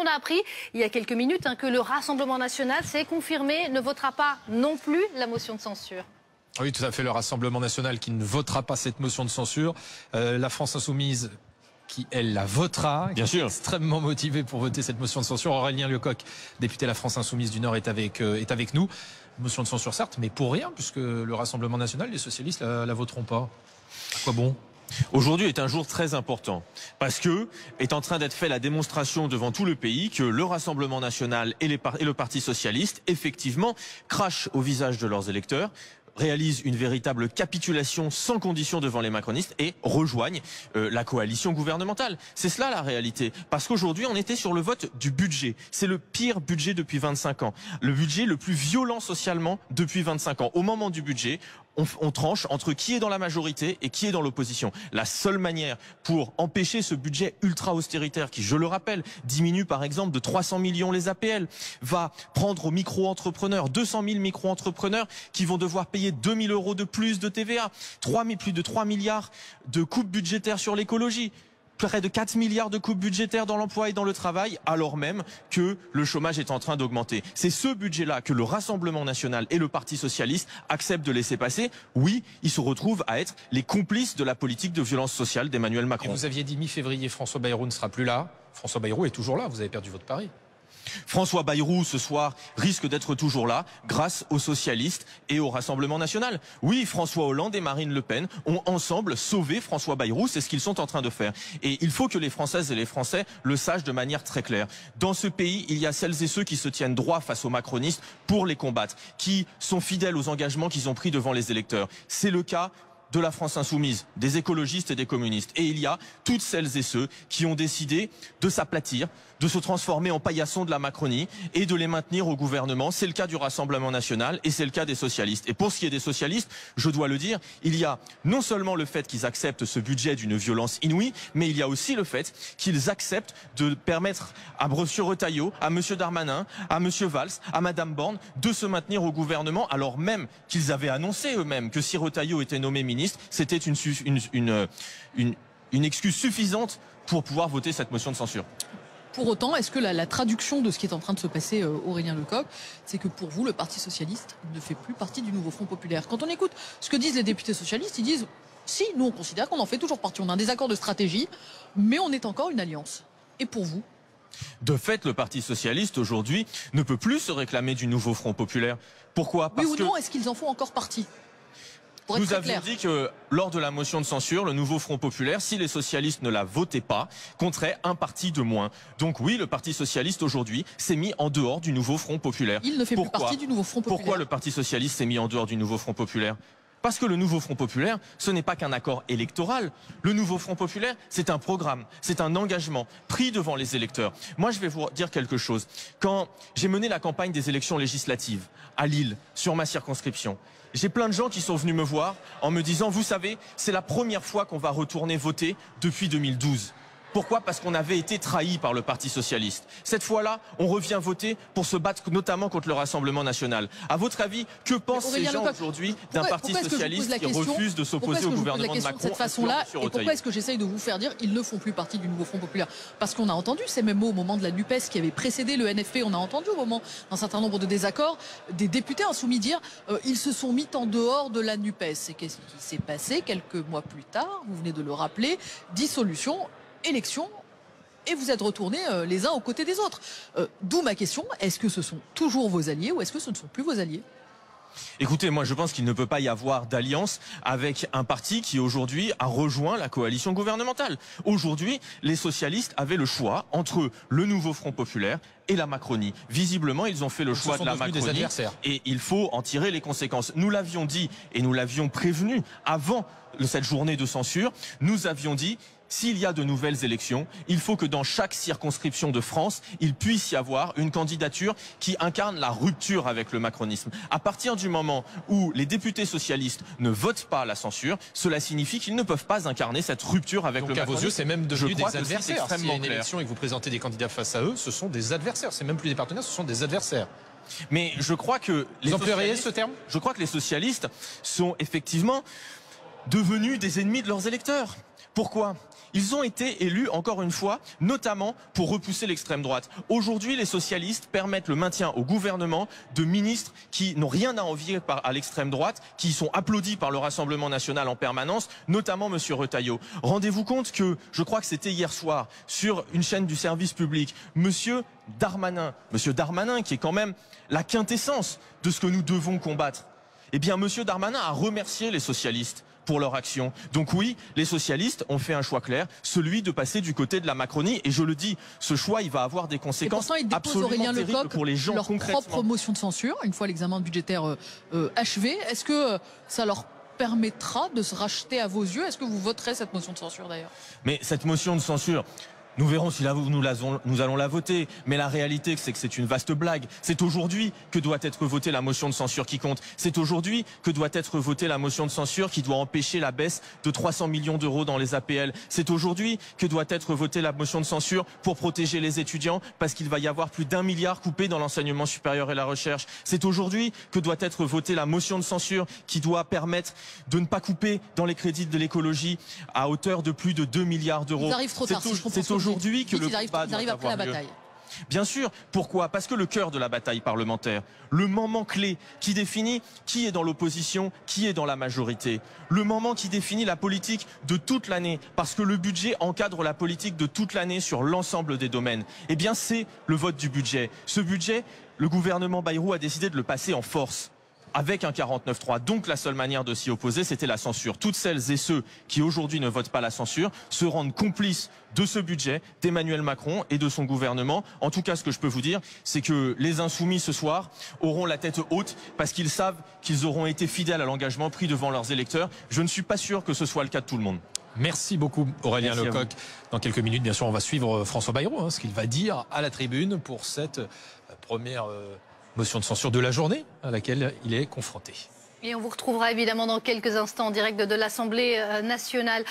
On a appris il y a quelques minutes que le Rassemblement national s'est confirmé, ne votera pas non plus la motion de censure. Oui, tout à fait, le Rassemblement national qui ne votera pas cette motion de censure. La France insoumise qui, elle, la votera. Bien sûr. Extrêmement motivée pour voter cette motion de censure. Aurélien Lecoq, député de la France insoumise du Nord, est avec nous. Motion de censure, certes, mais pour rien, puisque le Rassemblement national, les socialistes la voteront pas. À quoi bon ? Aujourd'hui est un jour très important parce que est en train d'être fait la démonstration devant tout le pays que le Rassemblement national et le Parti socialiste, effectivement, crachent au visage de leurs électeurs, réalisent une véritable capitulation sans condition devant les macronistes et rejoignent la coalition gouvernementale. C'est cela la réalité. Parce qu'aujourd'hui, on était sur le vote du budget. C'est le pire budget depuis 25 ans. Le budget le plus violent socialement depuis 25 ans. Au moment du budget, on tranche entre qui est dans la majorité et qui est dans l'opposition. La seule manière pour empêcher ce budget ultra-austéritaire qui, je le rappelle, diminue par exemple de 300 millions les APL, va prendre aux micro-entrepreneurs, 200 000 micro-entrepreneurs qui vont devoir payer 2 000 € de plus de TVA, plus de 3 milliards de coupes budgétaires sur l'écologie, près de 4 milliards de coupes budgétaires dans l'emploi et dans le travail, alors même que le chômage est en train d'augmenter. C'est ce budget-là que le Rassemblement national et le Parti socialiste acceptent de laisser passer. Oui, ils se retrouvent à être les complices de la politique de violence sociale d'Emmanuel Macron. Et vous aviez dit mi-février, François Bayrou ne sera plus là. François Bayrou est toujours là, vous avez perdu votre pari. François Bayrou, ce soir, risque d'être toujours là grâce aux socialistes et au Rassemblement national. Oui, François Hollande et Marine Le Pen ont ensemble sauvé François Bayrou, c'est ce qu'ils sont en train de faire. Et il faut que les Françaises et les Français le sachent de manière très claire. Dans ce pays, il y a celles et ceux qui se tiennent droit face aux macronistes pour les combattre, qui sont fidèles aux engagements qu'ils ont pris devant les électeurs. C'est le cas de la France insoumise, des écologistes et des communistes. Et il y a toutes celles et ceux qui ont décidé de s'aplatir, de se transformer en paillasson de la Macronie et de les maintenir au gouvernement. C'est le cas du Rassemblement national et c'est le cas des socialistes. Et pour ce qui est des socialistes, je dois le dire, il y a non seulement le fait qu'ils acceptent ce budget d'une violence inouïe, mais il y a aussi le fait qu'ils acceptent de permettre à M. Retailleau, à M. Darmanin, à M. Valls, à Mme Borne de se maintenir au gouvernement, alors même qu'ils avaient annoncé eux-mêmes que si Retailleau était nommé ministre, c'était une excuse suffisante pour pouvoir voter cette motion de censure. Pour autant, est-ce que la traduction de ce qui est en train de se passer, Aurélien Lecoq, c'est que pour vous, le Parti socialiste ne fait plus partie du nouveau Front populaire? Quand on écoute ce que disent les députés socialistes, ils disent « Si, nous on considère qu'on en fait toujours partie, on a un désaccord de stratégie, mais on est encore une alliance. » Et pour vous? De fait, le Parti socialiste, aujourd'hui, ne peut plus se réclamer du nouveau Front populaire. Pourquoi? Oui ou non, est-ce qu'ils en font encore partie? Nous avions dit que lors de la motion de censure, le nouveau Front populaire, si les socialistes ne la votaient pas, compterait un parti de moins. Donc oui, le Parti socialiste aujourd'hui s'est mis en dehors du nouveau Front populaire. Il ne fait plus partie du nouveau Front populaire. Pourquoi le Parti socialiste s'est mis en dehors du nouveau Front populaire? Parce que le nouveau Front populaire, ce n'est pas qu'un accord électoral. Le nouveau Front populaire, c'est un programme, c'est un engagement pris devant les électeurs. Moi, je vais vous dire quelque chose. Quand j'ai mené la campagne des élections législatives à Lille, sur ma circonscription, j'ai plein de gens qui sont venus me voir en me disant « Vous savez, c'est la première fois qu'on va retourner voter depuis 2012. » Pourquoi? Parce qu'on avait été trahi par le Parti socialiste. Cette fois-là, on revient voter pour se battre notamment contre le Rassemblement national. À votre avis, que pensent ces gens aujourd'hui d'un Parti socialiste qui refuse de s'opposer au gouvernement de Macron? De cette façon-là, et pourquoi est-ce que j'essaye de vous faire dire qu'ils ne font plus partie du nouveau Front populaire? Parce qu'on a entendu ces mêmes mots au moment de la NUPES qui avait précédé le NFP. On a entendu au moment d'un certain nombre de désaccords des députés insoumis dire ils se sont mis en dehors de la NUPES. Et qu'est-ce qui s'est passé quelques mois plus tard? Vous venez de le rappeler, dissolution, élection, et vous êtes retournés les uns aux côtés des autres. D'où ma question, est-ce que ce sont toujours vos alliés ou est-ce que ce ne sont plus vos alliés? Écoutez, moi je pense qu'il ne peut pas y avoir d'alliance avec un parti qui aujourd'hui a rejoint la coalition gouvernementale. Aujourd'hui, les socialistes avaient le choix entre le nouveau Front populaire et la Macronie. Visiblement, ils ont fait le choix de la Macronie et il faut en tirer les conséquences. Nous l'avions dit et nous l'avions prévenu avant cette journée de censure. Nous avions dit s'il y a de nouvelles élections, il faut que dans chaque circonscription de France, il puisse y avoir une candidature qui incarne la rupture avec le macronisme. À partir du moment où les députés socialistes ne votent pas la censure, cela signifie qu'ils ne peuvent pas incarner cette rupture avec le macronisme. Donc à vos yeux, c'est même devenu des adversaires. S'il y a une élection et que vous présentez des candidats face à eux, ce sont des adversaires. C'est même plus des partenaires, ce sont des adversaires. Mais je crois que vous employeriez ce terme? Je crois que les socialistes sont effectivement devenus des ennemis de leurs électeurs. Pourquoi ? Ils ont été élus, encore une fois, notamment pour repousser l'extrême droite. Aujourd'hui, les socialistes permettent le maintien au gouvernement de ministres qui n'ont rien à envier à l'extrême droite, qui sont applaudis par le Rassemblement national en permanence, notamment M. Retailleau. Rendez-vous compte que, je crois que c'était hier soir, sur une chaîne du service public, M. Darmanin qui est quand même la quintessence de ce que nous devons combattre, eh bien, M. Darmanin a remercié les socialistes pour leur action. Donc oui, les socialistes ont fait un choix clair, celui de passer du côté de la Macronie. Et je le dis, ce choix, il va avoir des conséquences absolument terribles pour les gens leur concrètement. Propre motion de censure, une fois l'examen budgétaire achevé. Est-ce que ça leur permettra de se racheter à vos yeux? Est-ce que vous voterez cette motion de censure d'ailleurs? Mais cette motion de censure, nous verrons si nous allons la voter. Mais la réalité, c'est que c'est une vaste blague. C'est aujourd'hui que doit être votée la motion de censure qui compte. C'est aujourd'hui que doit être votée la motion de censure qui doit empêcher la baisse de 300 millions d'euros dans les APL. C'est aujourd'hui que doit être votée la motion de censure pour protéger les étudiants parce qu'il va y avoir plus d'1 milliard coupé dans l'enseignement supérieur et la recherche. C'est aujourd'hui que doit être votée la motion de censure qui doit permettre de ne pas couper dans les crédits de l'écologie à hauteur de plus de 2 milliards d'euros. Ils arrivent trop tard. C'est aujourd'hui que le combat doit avoir lieu. Bien sûr. Pourquoi? Parce que le cœur de la bataille parlementaire, le moment clé qui définit qui est dans l'opposition, qui est dans la majorité, le moment qui définit la politique de toute l'année, parce que le budget encadre la politique de toute l'année sur l'ensemble des domaines, eh bien c'est le vote du budget. Ce budget, le gouvernement Bayrou a décidé de le passer en force, avec un 49.3. Donc la seule manière de s'y opposer, c'était la censure. Toutes celles et ceux qui aujourd'hui ne votent pas la censure se rendent complices de ce budget, d'Emmanuel Macron et de son gouvernement. En tout cas, ce que je peux vous dire, c'est que les insoumis ce soir auront la tête haute parce qu'ils savent qu'ils auront été fidèles à l'engagement pris devant leurs électeurs. Je ne suis pas sûr que ce soit le cas de tout le monde. Merci beaucoup Aurélien Lecoq. Dans quelques minutes, bien sûr, on va suivre François Bayrou, ce qu'il va dire à la tribune pour cette première motion de censure de la journée à laquelle il est confronté. Et on vous retrouvera évidemment dans quelques instants en direct de l'Assemblée nationale.